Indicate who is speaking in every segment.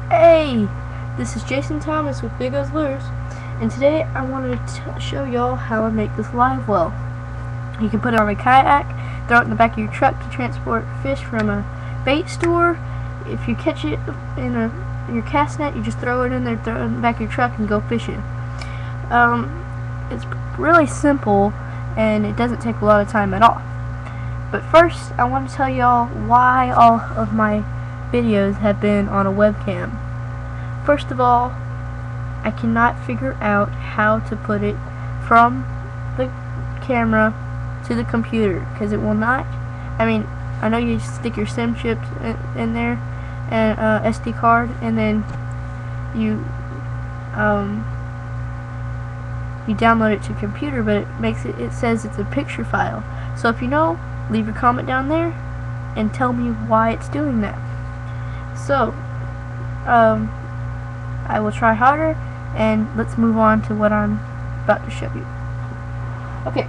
Speaker 1: Hey, this is Jason Thomas with Big O's Lures, and today I wanted to show y'all how I make this live well. You can put it on a kayak, throw it in the back of your truck to transport fish from a bait store. If you catch it in your cast net, you just throw it in there, throw it in the back of your truck, and go fishing. It's really simple, and it doesn't take a lot of time at all. But first, I want to tell y'all why all of my videos have been on a webcam. First of all, I cannot figure out how to put it from the camera to the computer, because it will not. I mean, I know you stick your SIM chips in there and SD card, and then you download it to your computer, but it says it's a picture file. So if you know, leave your comment down there and tell me why it's doing that. So I will try harder, and let's move on to what I'm about to show you. Okay,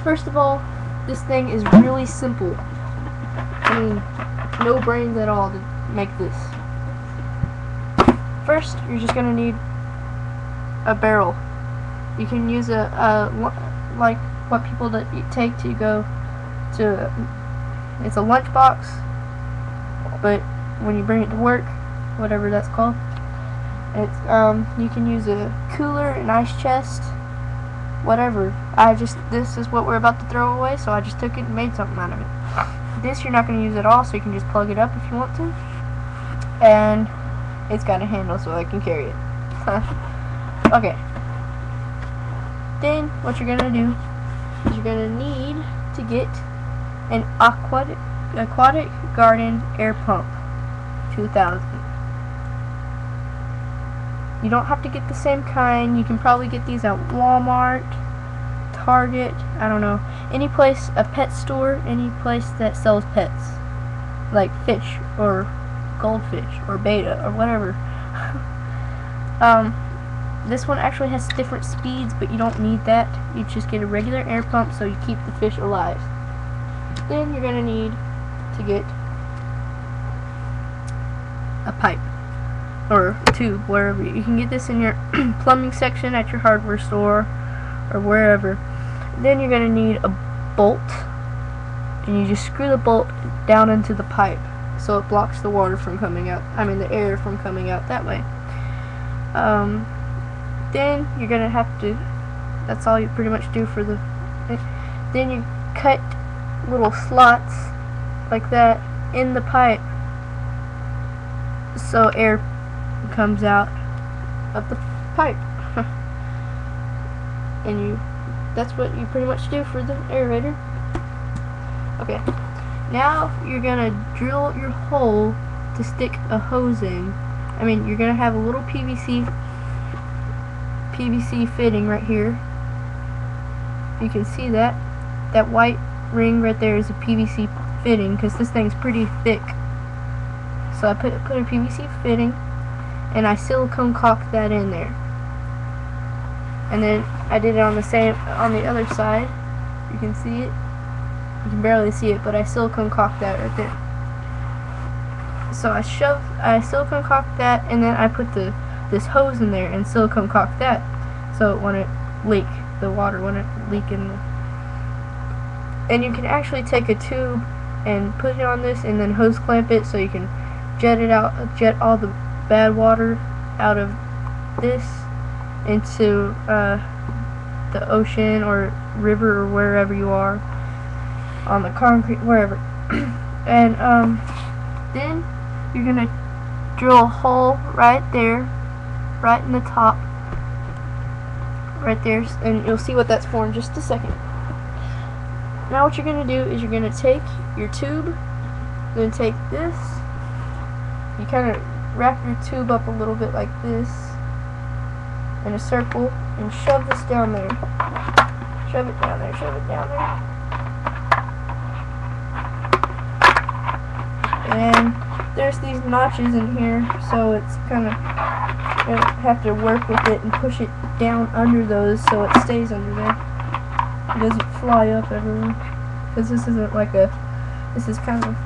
Speaker 1: first of all, this thing is really simple. I mean, no brains at all to make this. First, you're just gonna need a barrel. You can use like what people that you take to go to. It's a lunchbox, but when you bring it to work, whatever that's called, it's you can use a cooler, an ice chest, whatever. This is what we're about to throw away, so I just took it and made something out of it. This you're not going to use at all, so you can just plug it up if you want to, and it's got a handle so I can carry it. Okay, then what you're going to do is you're going to need to get an aquatic garden air pump 2000. You don't have to get the same kind. You can probably get these at Walmart, Target, I don't know, any place, a pet store, any place that sells pets, like fish or goldfish or betta or whatever. This one actually has different speeds, but you don't need that. You just get a regular air pump so you keep the fish alive. Then you're going to need to get a pipe or a tube, wherever. You can get this in your plumbing section at your hardware store or wherever. Then you're going to need a bolt, and you just screw the bolt down into the pipe so it blocks the water from coming out, the air from coming out that way. Then you're going to have to, that's all you pretty much do for the, then you cut little slots like that in the pipe so air comes out of the pipe. And that's what you pretty much do for the aerator. Okay, now you're gonna drill your hole to stick a hose in. You're gonna have a little PVC fitting right here. You can see that white ring right there is a PVC fitting, because this thing's pretty thick. So I put a PVC fitting, and I silicone caulked that in there. And then I did it on the other side. You can see it. You can barely see it, but I silicone caulked that right there. So I silicone caulked that, and then I put this hose in there and silicone caulked that, so it wouldn't leak. The water wouldn't leak in the. And you can actually take a tube and put it on this, and then hose clamp it so you can jet all the bad water out of this into the ocean or river or wherever you are, on the concrete, wherever. And then you're gonna drill a hole right there, right in the top, right there, and you'll see what that's for in just a second. Now what you're gonna do is you're gonna take your tube, then take this. You kind of wrap your tube up a little bit like this in a circle and shove this down there. Shove it down there, shove it down there. And there's these notches in here, so it's kind of, you have to work with it and push it down under those so it stays under there. It doesn't fly up everywhere, because this isn't like a, this is kind of,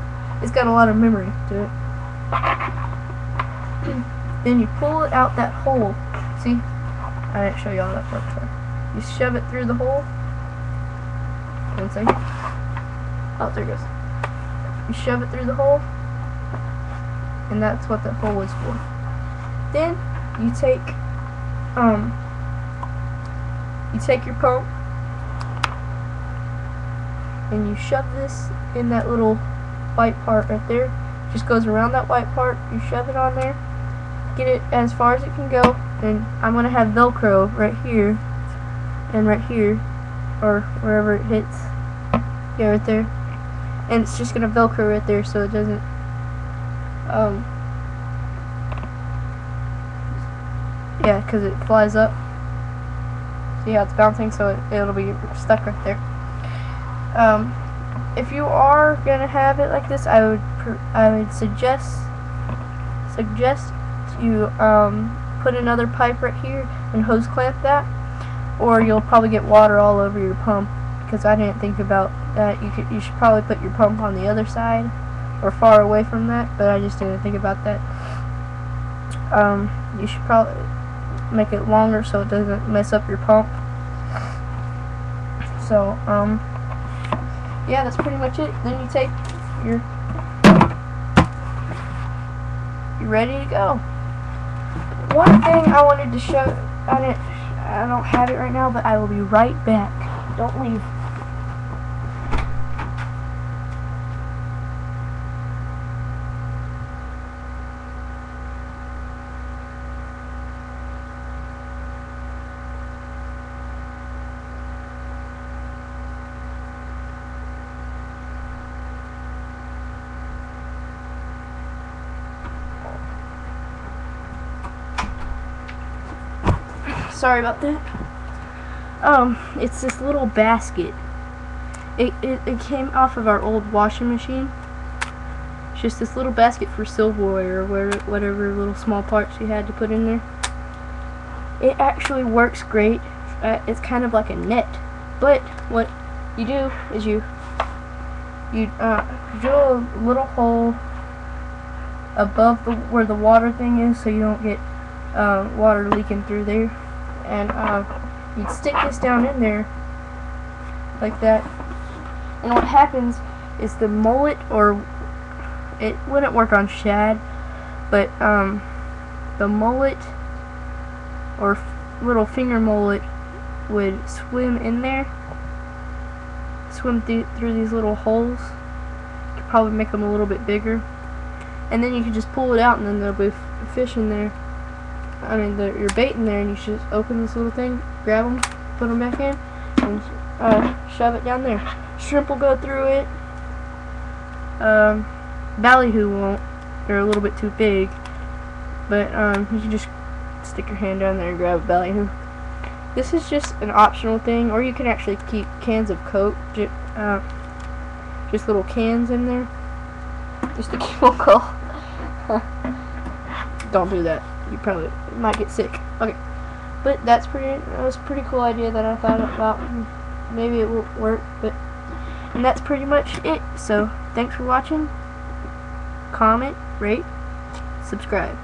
Speaker 1: it's got a lot of memory to it. Then you pull it out that hole. See? I didn't show you all that part. Sorry. You shove it through the hole. 1 second. Oh, there it goes. You shove it through the hole, and that's what the hole is for. Then you take your pump and you shove this in that little white part right there. Just goes around that white part. You shove it on there, get it as far as it can go, and I'm gonna have Velcro right here and right here, or wherever it hits. Yeah, right there. And it's just gonna Velcro right there so it doesn't yeah, because it flies up. See how it's bouncing, so it'll be stuck right there. If you are gonna have it like this, I would suggest you put another pipe right here and hose clamp that, or you'll probably get water all over your pump. Because I didn't think about that. You should probably put your pump on the other side or far away from that, but I just didn't think about that. You should probably make it longer so it doesn't mess up your pump. So yeah, that's pretty much it. Then you take you're ready to go. One thing I wanted to show, I don't have it right now, but I will be right back. Don't leave. Sorry about that. It's this little basket. It came off of our old washing machine. It's just this little basket for silverware or whatever little small parts you had to put in there. It actually works great. It's kind of like a net, but what you do is you drill a little hole above where the water thing is, so you don't get water leaking through there. And you'd stick this down in there like that, and what happens is the mullet, or it wouldn't work on shad, but the mullet or little finger mullet would swim in there, swim through these little holes. You could probably make them a little bit bigger, and then you could just pull it out, and then there'll be fish in there. I mean, your bait in there, and you should just open this little thing, grab them, put them back in, and shove it down there. Shrimp will go through it. Ballyhoo won't. They're a little bit too big. But you can just stick your hand down there and grab a ballyhoo. This is just an optional thing, or you can actually keep cans of Coke, just little cans in there, just to keep them cool. Don't do that. You probably might get sick. Okay, but that was a pretty cool idea that I thought about. Maybe it won't work, and that's pretty much it. So thanks for watching. Comment, rate, subscribe.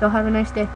Speaker 1: Y'all have a nice day.